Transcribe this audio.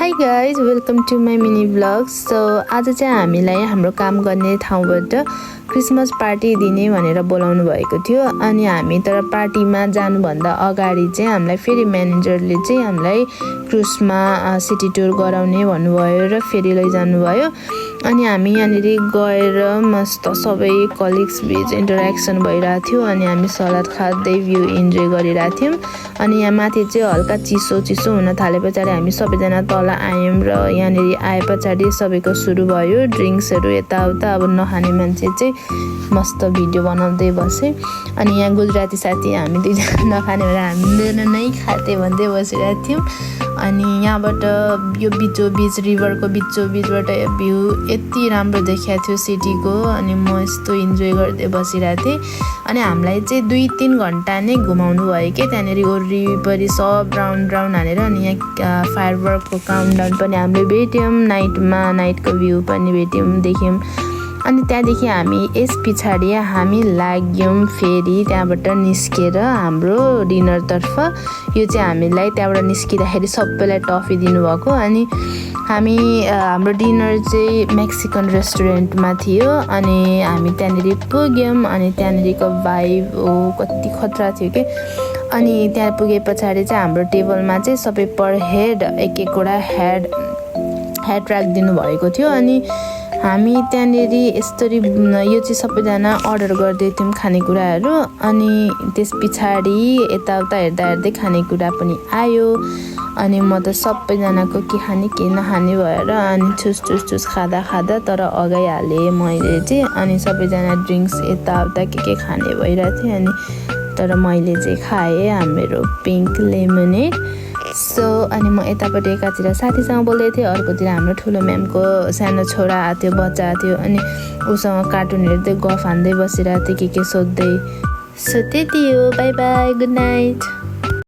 High guys welcome to my mini blog. So आज चाहिँ हामीलाई हाम्रो काम गर्ने ठाउँबाट क्रिसमस पार्टी दिने भनेर बोलाउनु भएको थियो। अनि हामी तर पार्टीमा जानुभन्दा अगाडि चाहिँ हामीलाई फेरि म्यानेजरले चाहिँ हामीलाई क्रुजमा सिटी टुर गराउने भन्नुभयो र फेरि लैजानुभयो। अनि हामी यहाँनिर गएर मस्त सबै कलिग्स बीच इन्टरेक्सन भइरहेको थियो। अनि हामी सलाद खाँदै भ्यू इन्जोय गरिरहेको थियौँ। अनि यहाँ माथि चाहिँ हल्का चिसो हुन थाले पछाडि हामी सबैजना तल आयौँ र यहाँनिर आए पछाडि सबैको सुरु भयो ड्रिङ्क्सहरू यताउता। अब नखाने मान्छे चाहिँ मस्त भिडियो बनाउँदै बसे। अनि यहाँ गुजराती साथी हामी दुईजना नखाने भएर हामी नै खाते भन्दै बसिरहेको थियौँ। अनि यहाँबाट यो बिचोबिच रिभरको बिचोबिचबाट भ्यू यति राम्रो देखिएको थियो सिटीको। अनि म यस्तो इन्जोय गर्दै बसिरहेको थिएँ। अनि हामीलाई चाहिँ 2-3 घन्टा नै घुमाउनु भयो कि त्यहाँनिर वरिपरि सब राउन्ड हानेर। अनि यहाँ फायरवर्कको काउन्टडाउन पनि हामीले भेट्यौँ, नाइटको भ्यू पनि देख्यौँ। अनि त्यहाँदेखि हामी यस पछाडि हामी लाग्यौँ फेरि त्यहाँबाट निस्केर हाम्रो डिनरतर्फ। यो चाहिँ हामीलाई त्यहाँबाट निस्किँदाखेरि सबैलाई टफी दिनुभएको। अनि हामी हाम्रो डिनर चाहिँ मेक्सिकन रेस्टुरेन्टमा थियो। अनि हामी त्यहाँनिर पुग्यौँ। अनि त्यहाँनिरको भाइब कति खतरा थियो कि। अनि त्यहाँ पुगे पछाडि चाहिँ हाम्रो टेबलमा चाहिँ सबै पर हेड एक-एकवटा हेड राखिदिनु भएको थियो। अनि हामी त्यहाँनिर यस्तरी यो चाहिँ सबैजना अर्डर गर्दै थियौँ खानेकुराहरू। अनि त्यस पछाडि यताउता हेर्दै खानेकुरा पनि आयो। अनि म त सबैजनाको के खाने के नखाने भएर अनि ठुस खाँदा तर अगाइहालेँ मैले चाहिँ। अनि सबैजना ड्रिङ्क्स यताउता के खाने भइरहेको थियो। अनि तर मैले चाहिँ खाएँ हाम्रो पिङ्क लेमोनेड। सो अनि म यतापट्टि एकातिर साथीसँग बोल्दै थिएँ, अर्कोतिर हाम्रो ठुलो म्यामको सानो छोरा आएको थियो, बच्चा आएको थियो। अनि उसँग कार्टुन हेर्दै गफ हान्दै बसिरहेको थिएँ के सोध्दै। सो त्यति हो, बाई बाई, गुड नाइट।